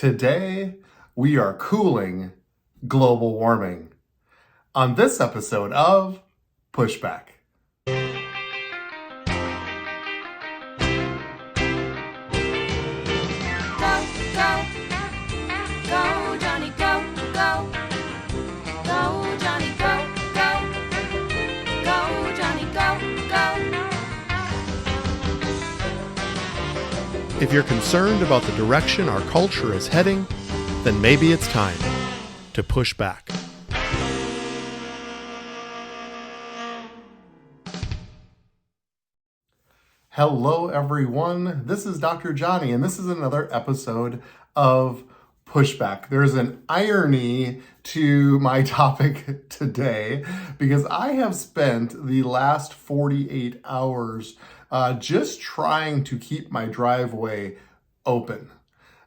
Today, we are cooling global warming on this episode of Pushback. Go, Jonny, go, go. Go, Jonny, go, go. Go, Jonny, go, go. If you're concerned about the direction our culture is heading, then maybe it's time to push back. Hello, everyone. This is Dr. Jonny, and this is another episode of Pushback. There's an irony to my topic today because I have spent the last 48 hours just trying to keep my driveway open.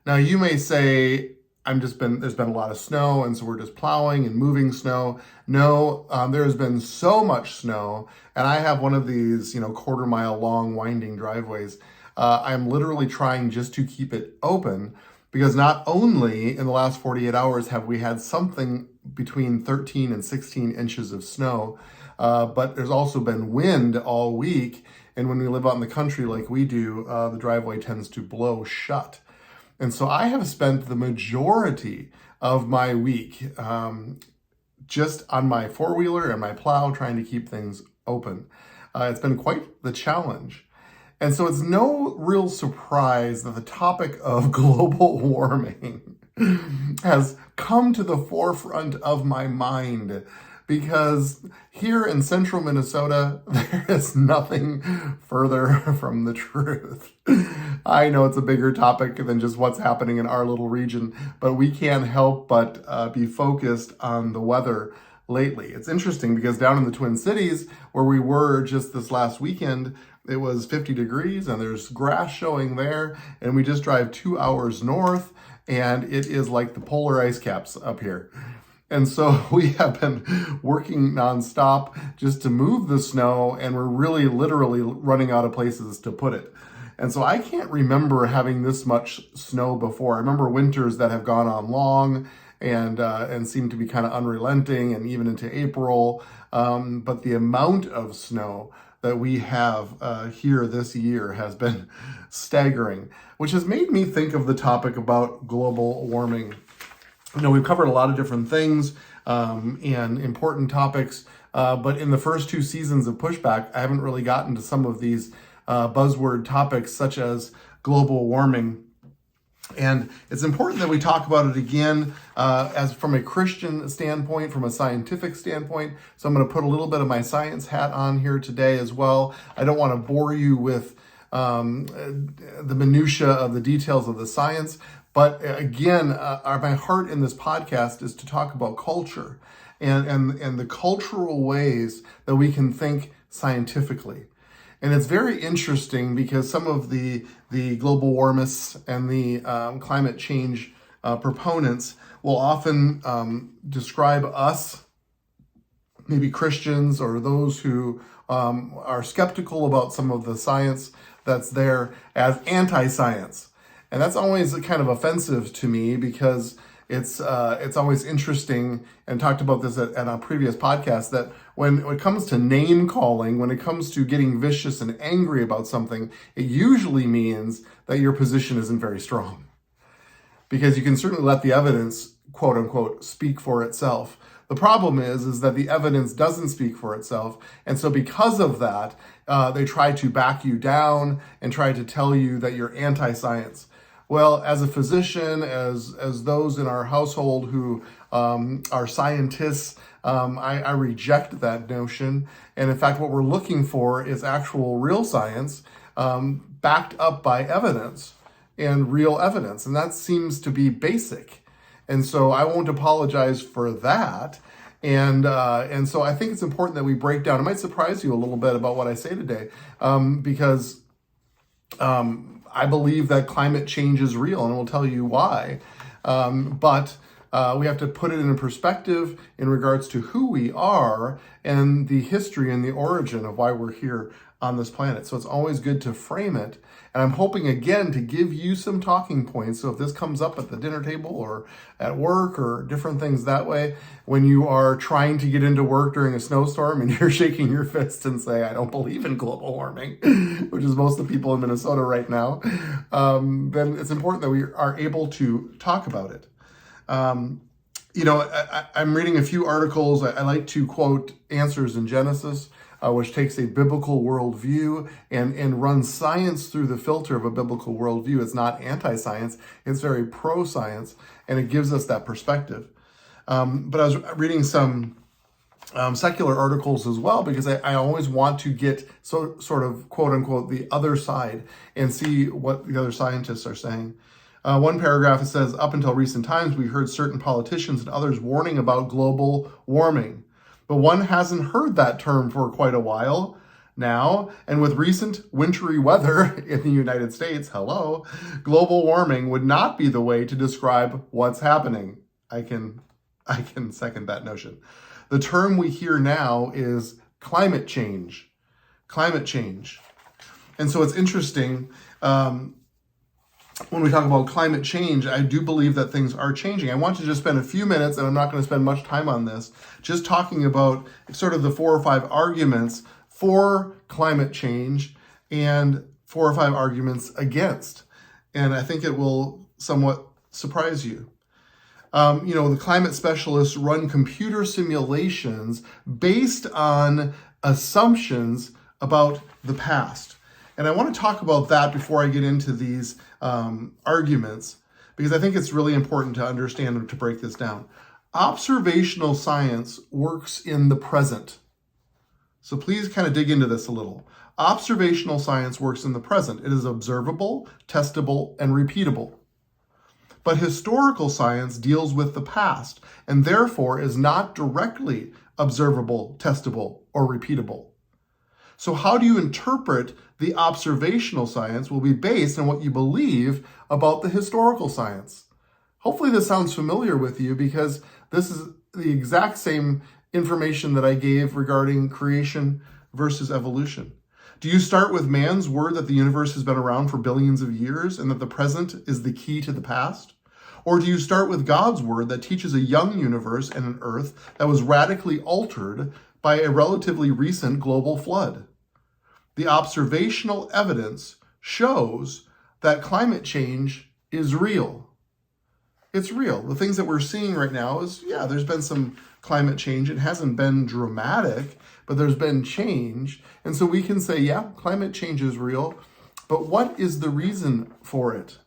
Now, you may say, there's been a lot of snow, and so we're just plowing and moving snow. No, there's been so much snow, and I have one of these, quarter mile long winding driveways. I'm literally trying just to keep it open because not only in the last 48 hours have we had something between 13 and 16 inches of snow, but there's also been wind all week. And when we live out in the country like we do, the driveway tends to blow shut. And so I have spent the majority of my week just on my four-wheeler and my plow trying to keep things open. It's been quite the challenge. And so it's no real surprise that the topic of global warming has come to the forefront of my mind, because here in central Minnesota, there is nothing further from the truth. I know it's a bigger topic than just what's happening in our little region, but we can't help but be focused on the weather lately. It's interesting because down in the Twin Cities, where we were just this last weekend, it was 50 degrees and there's grass showing there, and we just drive 2 hours north and it is like the polar ice caps up here. And so we have been working nonstop just to move the snow, and we're really literally running out of places to put it. And so I can't remember having this much snow before. I remember winters that have gone on long and seem to be kind of unrelenting, and even into April. But the amount of snow that we have here this year has been staggering, which has made me think of the topic about global warming. We've covered a lot of different things and important topics, but in the first two seasons of Pushback, I haven't really gotten to some of these buzzword topics such as global warming. And it's important that we talk about it again as from a Christian standpoint, from a scientific standpoint. So I'm going to put a little bit of my science hat on here today as well. I don't want to bore you with the minutia of the details of the science. But again, my heart in this podcast is to talk about culture and the cultural ways that we can think scientifically. And it's very interesting because some of the global warmists and the climate change proponents will often describe us, maybe Christians or those who are skeptical about some of the science that's there, as anti-science. And that's always kind of offensive to me because it's always interesting, and talked about this at a previous podcast, that when it comes to name calling, when it comes to getting vicious and angry about something, it usually means that your position isn't very strong. Because you can certainly let the evidence, quote unquote, speak for itself. The problem is that the evidence doesn't speak for itself. And so because of that, they try to back you down and try to tell you that you're anti-science. Well, as a physician, as those in our household who are scientists, I reject that notion. And in fact, what we're looking for is actual real science backed up by evidence and real evidence. And that seems to be basic. And so I won't apologize for that. And so I think it's important that we break down. It might surprise you a little bit about what I say today, because I believe that climate change is real, and we'll tell you why. But we have to put it in a perspective in regards to who we are and the history and the origin of why we're here on this planet. So it's always good to frame it. And I'm hoping, again, to give you some talking points. So if this comes up at the dinner table or at work or different things that way, when you are trying to get into work during a snowstorm and you're shaking your fist and say, I don't believe in global warming, which is most of the people in Minnesota right now, then it's important that we are able to talk about it. I'm reading a few articles. I like to quote Answers in Genesis, which takes a biblical worldview and runs science through the filter of a biblical worldview. It's not anti-science, it's very pro-science, and it gives us that perspective. But I was reading some secular articles as well, because I always want to get sort of quote unquote the other side and see what the other scientists are saying. One paragraph, it says, up until recent times, we heard certain politicians and others warning about global warming. But one hasn't heard that term for quite a while now. And with recent wintry weather in the United States, global warming would not be the way to describe what's happening. I can second that notion. The term we hear now is climate change. Climate change. And so it's interesting, when we talk about climate change, I do believe that things are changing. I want to just spend a few minutes, and I'm not going to spend much time on this, just talking about sort of the 4 or 5 arguments for climate change and 4 or 5 arguments against. And I think it will somewhat surprise you. The climate specialists run computer simulations based on assumptions about the past. And I want to talk about that before I get into these arguments, because I think it's really important to understand and to break this down. Observational science works in the present. So please kind of dig into this a little. Observational science works in the present. It is observable, testable, and repeatable. But historical science deals with the past and therefore is not directly observable, testable, or repeatable. So how do you interpret the observational science will be based on what you believe about the historical science. Hopefully this sounds familiar with you, because this is the exact same information that I gave regarding creation versus evolution. Do you start with man's word that the universe has been around for billions of years and that the present is the key to the past? Or do you start with God's word that teaches a young universe and an earth that was radically altered by a relatively recent global flood? The observational evidence shows that climate change is real. It's real. The things that we're seeing right now is, there's been some climate change. It hasn't been dramatic, but there's been change. And so we can say, climate change is real. But what is the reason for it?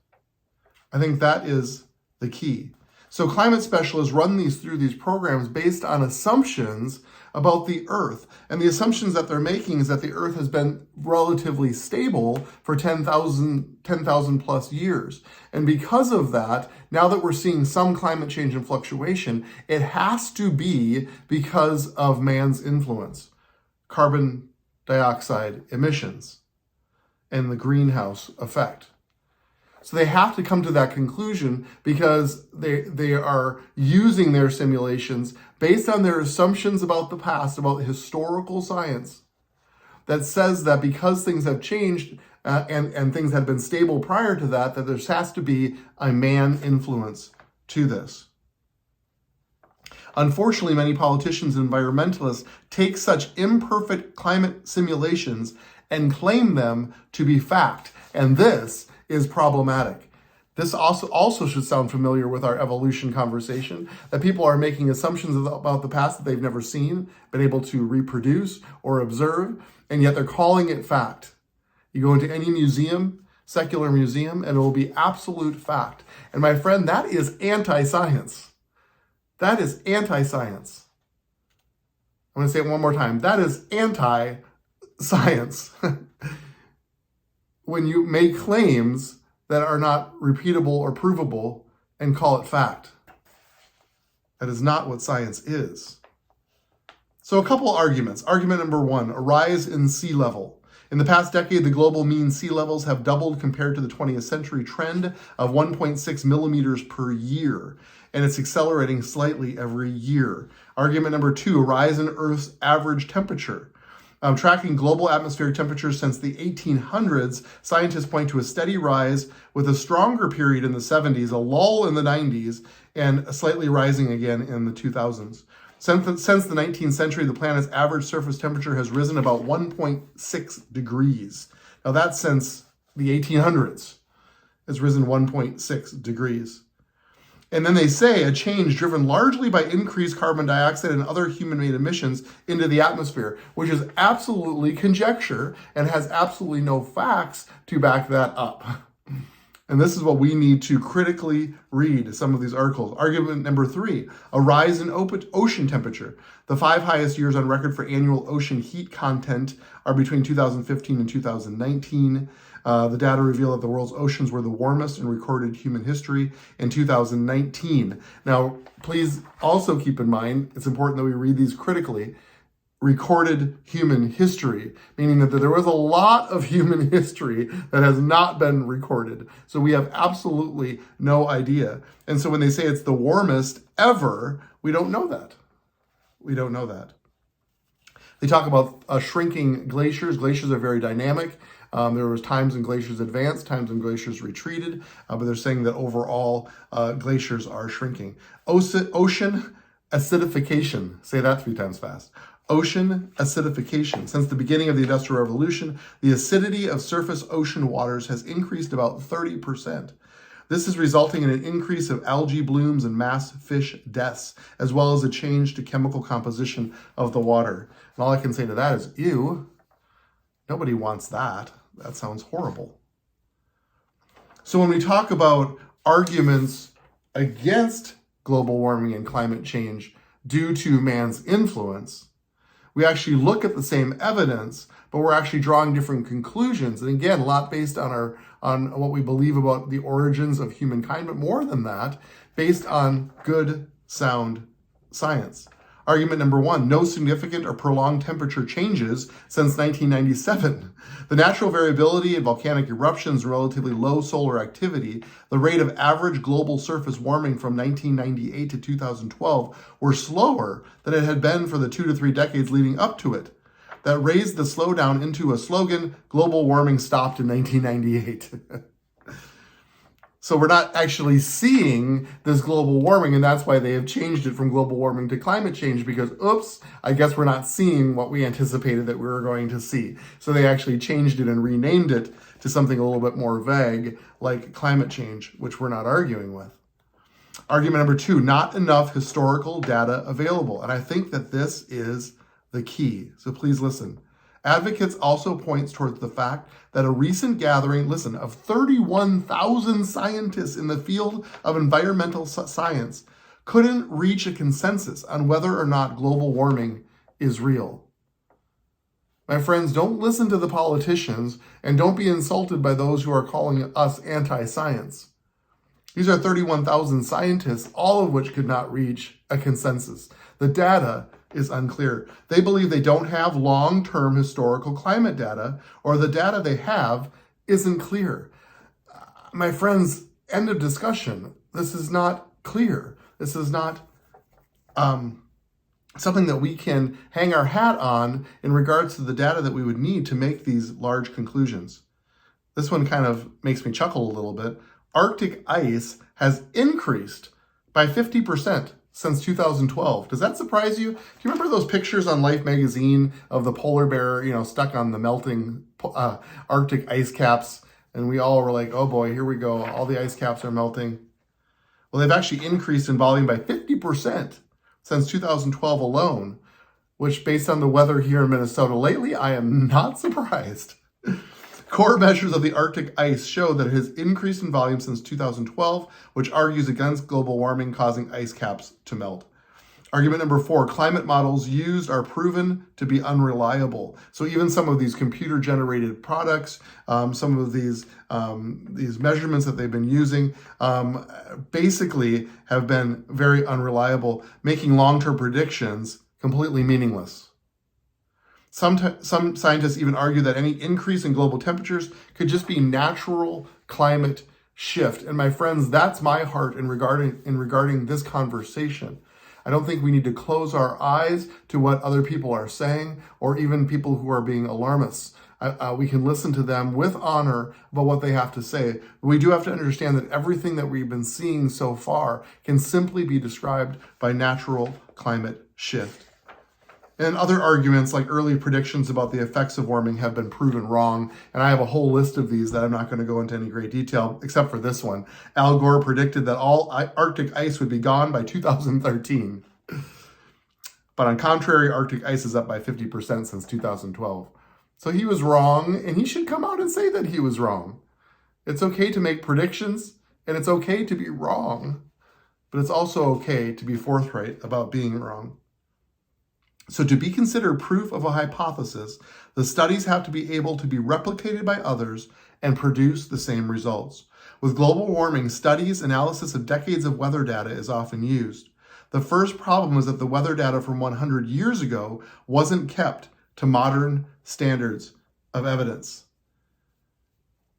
I think that is the key. So climate specialists run through these programs based on assumptions about the Earth. And the assumptions that they're making is that the Earth has been relatively stable for 10,000 plus years. And because of that, now that we're seeing some climate change and fluctuation, it has to be because of man's influence. Carbon dioxide emissions and the greenhouse effect. So they have to come to that conclusion because they are using their simulations based on their assumptions about the past, about historical science, that says that because things have changed and things had been stable prior to that there has to be a man influence to this. Unfortunately, many politicians and environmentalists take such imperfect climate simulations and claim them to be fact. And this is problematic. This also should sound familiar with our evolution conversation, that people are making assumptions about the past that they've never seen, been able to reproduce or observe, and yet they're calling it fact. You go into any museum, secular museum, and it will be absolute fact. And my friend, that is anti-science. That is anti-science. I'm going to say it one more time. That is anti-science. When you make claims that are not repeatable or provable and call it fact. That is not what science is. So a couple arguments. Argument number 1, a rise in sea level. In the past decade, the global mean sea levels have doubled compared to the 20th century trend of 1.6 millimeters per year, and it's accelerating slightly every year. Argument number 2, a rise in Earth's average temperature. Tracking global atmospheric temperatures since the 1800s, scientists point to a steady rise with a stronger period in the 70s, a lull in the 90s, and a slightly rising again in the 2000s. Since the 19th century, the planet's average surface temperature has risen about 1.6 degrees. Now that's since the 1800s. It's risen 1.6 degrees. And then they say a change driven largely by increased carbon dioxide and other human-made emissions into the atmosphere, which is absolutely conjecture and has absolutely no facts to back that up. And this is what we need to critically read some of these articles. Argument number 3, a rise in ocean temperature. The 5 highest years on record for annual ocean heat content are between 2015 and 2019. The data reveal that the world's oceans were the warmest in recorded human history in 2019. Now, please also keep in mind, it's important that we read these critically. Recorded human history, meaning that there was a lot of human history that has not been recorded. So we have absolutely no idea. And so when they say it's the warmest ever, we don't know that. We don't know that. They talk about shrinking glaciers. Glaciers are very dynamic. There was times when glaciers advanced, times when glaciers retreated, but they're saying that overall glaciers are shrinking. Ocean acidification. Say that 3 times fast. Ocean acidification. Since the beginning of the Industrial Revolution, the acidity of surface ocean waters has increased about 30%. This is resulting in an increase of algae blooms and mass fish deaths, as well as a change to chemical composition of the water. And all I can say to that is, ew, nobody wants that. That sounds horrible. So when we talk about arguments against global warming and climate change due to man's influence, we actually look at the same evidence, but we're actually drawing different conclusions. And again, a lot based on what we believe about the origins of humankind, but more than that, based on good, sound science. Argument number 1, no significant or prolonged temperature changes since 1997. The natural variability in volcanic eruptions, relatively low solar activity, the rate of average global surface warming from 1998 to 2012 were slower than it had been for the 2 to 3 decades leading up to it. That raised the slowdown into a slogan, global warming stopped in 1998. So we're not actually seeing this global warming, and that's why they have changed it from global warming to climate change, because, oops, I guess we're not seeing what we anticipated that we were going to see. So they actually changed it and renamed it to something a little bit more vague, like climate change, which we're not arguing with. Argument number 2, not enough historical data available. And I think that this is the key. So please listen. Advocates also points towards the fact that a recent gathering, of 31,000 scientists in the field of environmental science couldn't reach a consensus on whether or not global warming is real. My friends, don't listen to the politicians and don't be insulted by those who are calling us anti-science. These are 31,000 scientists, all of which could not reach a consensus. The data is unclear. They believe they don't have long-term historical climate data, or the data they have isn't clear. My friends, end of discussion. This is not clear. This is not something that we can hang our hat on in regards to the data that we would need to make these large conclusions. This one kind of makes me chuckle a little bit. Arctic ice has increased by 50% since 2012. Does that surprise you? Do you remember those pictures on Life magazine of the polar bear, stuck on the melting Arctic ice caps? And we all were like, oh boy, here we go. All the ice caps are melting. Well, they've actually increased in volume by 50% since 2012 alone, which based on the weather here in Minnesota lately, I am not surprised. Core measures of the Arctic ice show that it has increased in volume since 2012, which argues against global warming causing ice caps to melt. Argument number 4, climate models used are proven to be unreliable. So even some of these computer-generated products, some of these measurements that they've been using, basically have been very unreliable, making long-term predictions completely meaningless. Some scientists even argue that any increase in global temperatures could just be natural climate shift. And my friends, that's my heart in regarding this conversation. I don't think we need to close our eyes to what other people are saying, or even people who are being alarmists. We can listen to them with honor about what they have to say. We do have to understand that everything that we've been seeing so far can simply be described by natural climate shift. And other arguments like early predictions about the effects of warming have been proven wrong. And I have a whole list of these that I'm not going to go into any great detail, except for this one. Al Gore predicted that all Arctic ice would be gone by 2013. But on contrary, Arctic ice is up by 50% since 2012. So he was wrong, and he should come out and say that he was wrong. It's okay to make predictions, and it's okay to be wrong. But it's also okay to be forthright about being wrong. So to be considered proof of a hypothesis, the studies have to be able to be replicated by others and produce the same results. With global warming, studies, analysis of decades of weather data is often used. The first problem is that the weather data from 100 years ago wasn't kept to modern standards of evidence.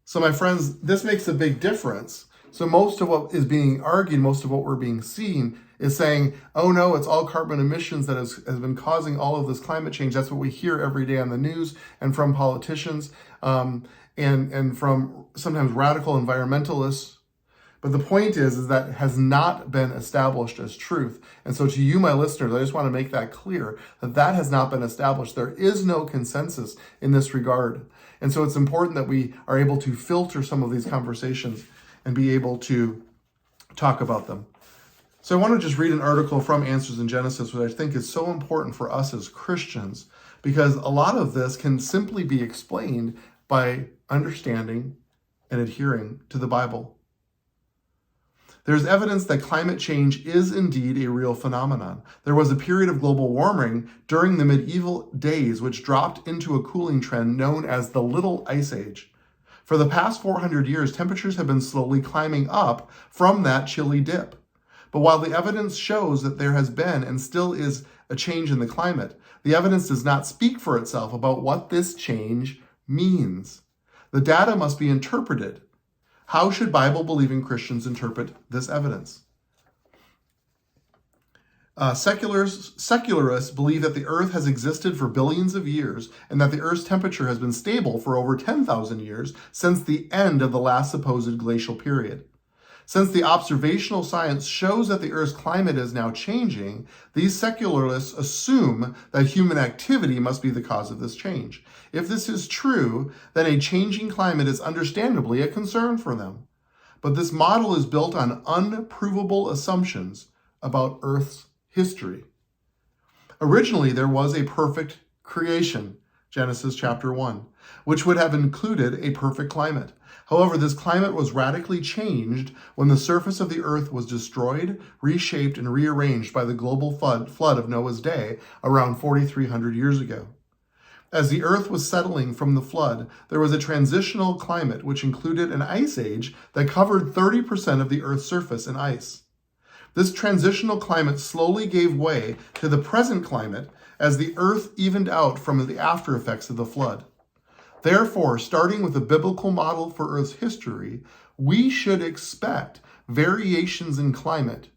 So my friends, this makes a big difference. So most of what is being argued, most of what we're being seen is saying, oh no, it's all carbon emissions that has been causing all of this climate change. That's what we hear every day on the news and from politicians and from sometimes radical environmentalists. But the point is that it has not been established as truth. And so to you, my listeners, I just want to make that clear, that has not been established. There is no consensus in this regard. And so it's important that we are able to filter some of these conversations and be able to talk about them. So I want to just read an article from Answers in Genesis, which I think is so important for us as Christians, because a lot of this can simply be explained by understanding and adhering to the Bible. There's evidence that climate change is indeed a real phenomenon. There was a period of global warming during the medieval days which dropped into a cooling trend known as the Little Ice Age. For the past 400 years, temperatures have been slowly climbing up from that chilly dip. But while the evidence shows that there has been and still is a change in the climate, the evidence does not speak for itself about what this change means. The data must be interpreted. How should Bible-believing Christians interpret this evidence? Secularists believe that the Earth has existed for billions of years and that the Earth's temperature has been stable for over 10,000 years since the end of the last supposed glacial period. Since the observational science shows that the Earth's climate is now changing, these secularists assume that human activity must be the cause of this change. If this is true, then a changing climate is understandably a concern for them. But this model is built on unprovable assumptions about Earth's history. Originally, there was a perfect creation, Genesis chapter 1, which would have included a perfect climate. However, this climate was radically changed when the surface of the earth was destroyed, reshaped, and rearranged by the global flood of Noah's day around 4,300 years ago. As the earth was settling from the flood, there was a transitional climate which included an ice age that covered 30% of the earth's surface in ice. This transitional climate slowly gave way to the present climate as the earth evened out from the after effects of the flood. Therefore, starting with the biblical model for Earth's history, we should expect variations in climate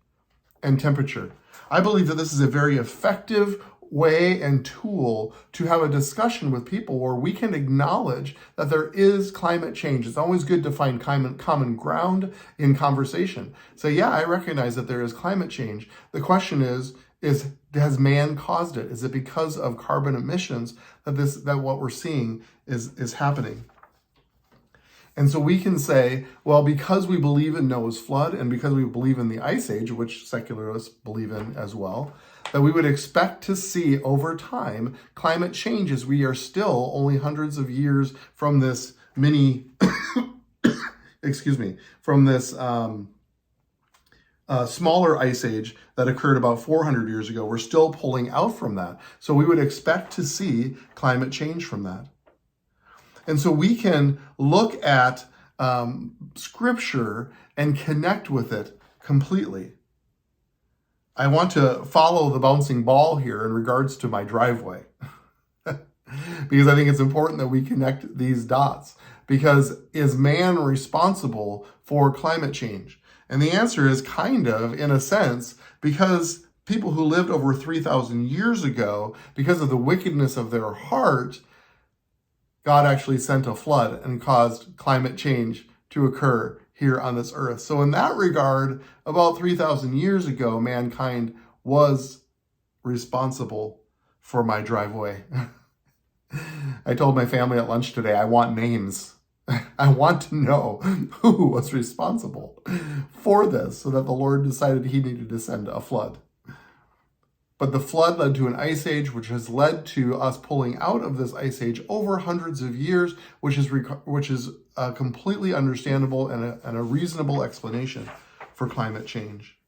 and temperature. I believe that this is a very effective way and tool to have a discussion with people where we can acknowledge that there is climate change. It's always good to find common ground in conversation. So yeah, I recognize that there is climate change. The question is has man caused it? Is it because of carbon emissions that what we're seeing is happening? And so we can say, well, because we believe in Noah's flood and because we believe in the ice age, which secularists believe in as well, that we would expect to see over time climate change as we are still only hundreds of years from this smaller ice age that occurred about 400 years ago. We're still pulling out from that. So we would expect to see climate change from that. And so we can look at Scripture and connect with it completely. I want to follow the bouncing ball here in regards to my driveway because I think it's important that we connect these dots. Because is man responsible for climate change? And the answer is kind of, in a sense, because people who lived over 3,000 years ago, because of the wickedness of their heart, God actually sent a flood and caused climate change to occur here on this earth. So in that regard, about 3,000 years ago, mankind was responsible for my driveway. I told my family at lunch today, I want names. I want to know who was responsible for this so that the Lord decided he needed to send a flood. But the flood led to an ice age, which has led to us pulling out of this ice age over hundreds of years, which is a completely understandable and a reasonable explanation for climate change.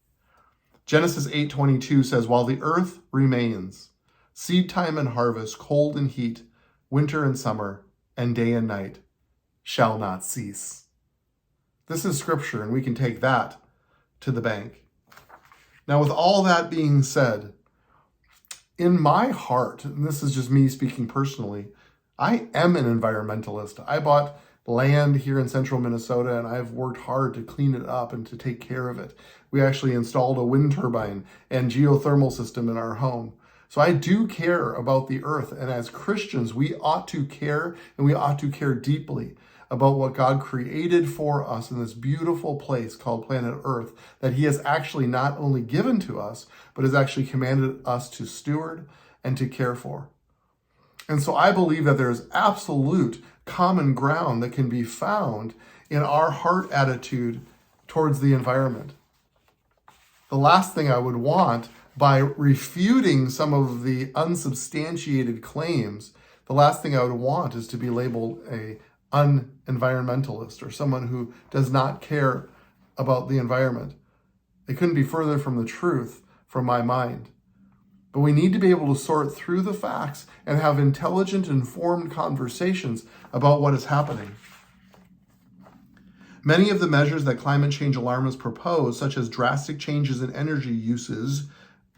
Genesis 8:22 says, while the earth remains, seed time and harvest, cold and heat, winter and summer, and day and night shall not cease. This is scripture, and we can take that to the bank. Now, with all that being said, in my heart, and this is just me speaking personally, I am an environmentalist. I bought land here in central Minnesota, and I've worked hard to clean it up and to take care of it. We actually installed a wind turbine and geothermal system in our home. So I do care about the earth, and as Christians, we ought to care, and we ought to care deeply about what God created for us in this beautiful place called planet Earth, that he has actually not only given to us, but has actually commanded us to steward and to care for. And so I believe that there's absolute common ground that can be found in our heart attitude towards the environment. The last thing I would want, by refuting some of the unsubstantiated claims, the last thing I would want is to be labeled a unenvironmentalist or someone who does not care about the environment. It couldn't be further from the truth from my mind. But we need to be able to sort through the facts and have intelligent, informed conversations about what is happening. Many of the measures that climate change alarmists propose, such as drastic changes in energy uses,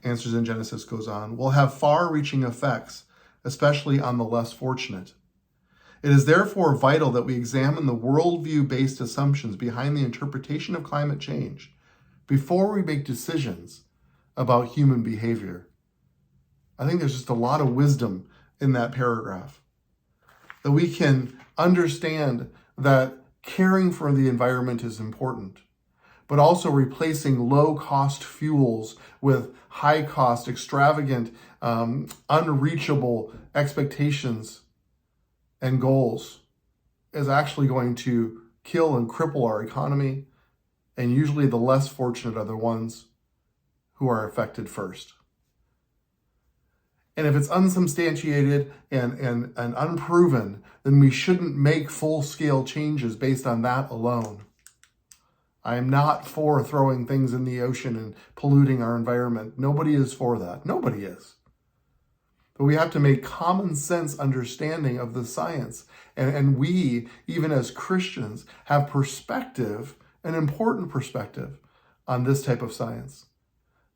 Answers in Genesis goes on, will have far-reaching effects, especially on the less fortunate. It is therefore vital that we examine the worldview-based assumptions behind the interpretation of climate change before we make decisions about human behavior. I think there's just a lot of wisdom in that paragraph. That we can understand that caring for the environment is important, but also replacing low-cost fuels with high-cost, extravagant, unreachable expectations and goals is actually going to kill and cripple our economy, and usually the less fortunate are the ones who are affected first. And if it's unsubstantiated and unproven, then we shouldn't make full-scale changes based on that alone. I am not for throwing things in the ocean and polluting our environment. Nobody is for that. Nobody is. But we have to make common sense understanding of the science. And we, even as Christians, have perspective, an important perspective, on this type of science.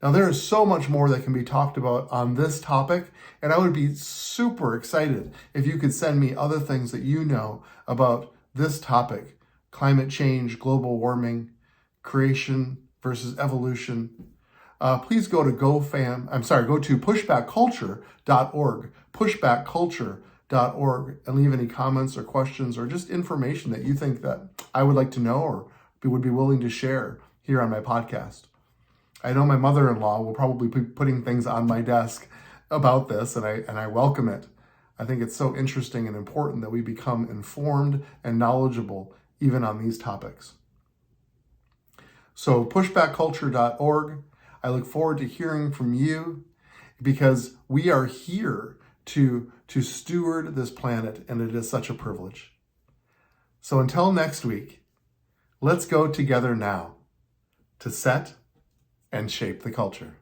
Now, there is so much more that can be talked about on this topic, and I would be super excited if you could send me other things that you know about this topic: climate change, global warming, creation versus evolution. Please go to pushbackculture.org, pushbackculture.org, and leave any comments or questions or just information that you think that I would like to know or would be willing to share here on my podcast. I know my mother-in-law will probably be putting things on my desk about this, and I welcome it. I think it's so interesting and important that we become informed and knowledgeable even on these topics. So pushbackculture.org. I look forward to hearing from you, because we are here to steward this planet, and it is such a privilege. So until next week, let's go together now to set and shape the culture.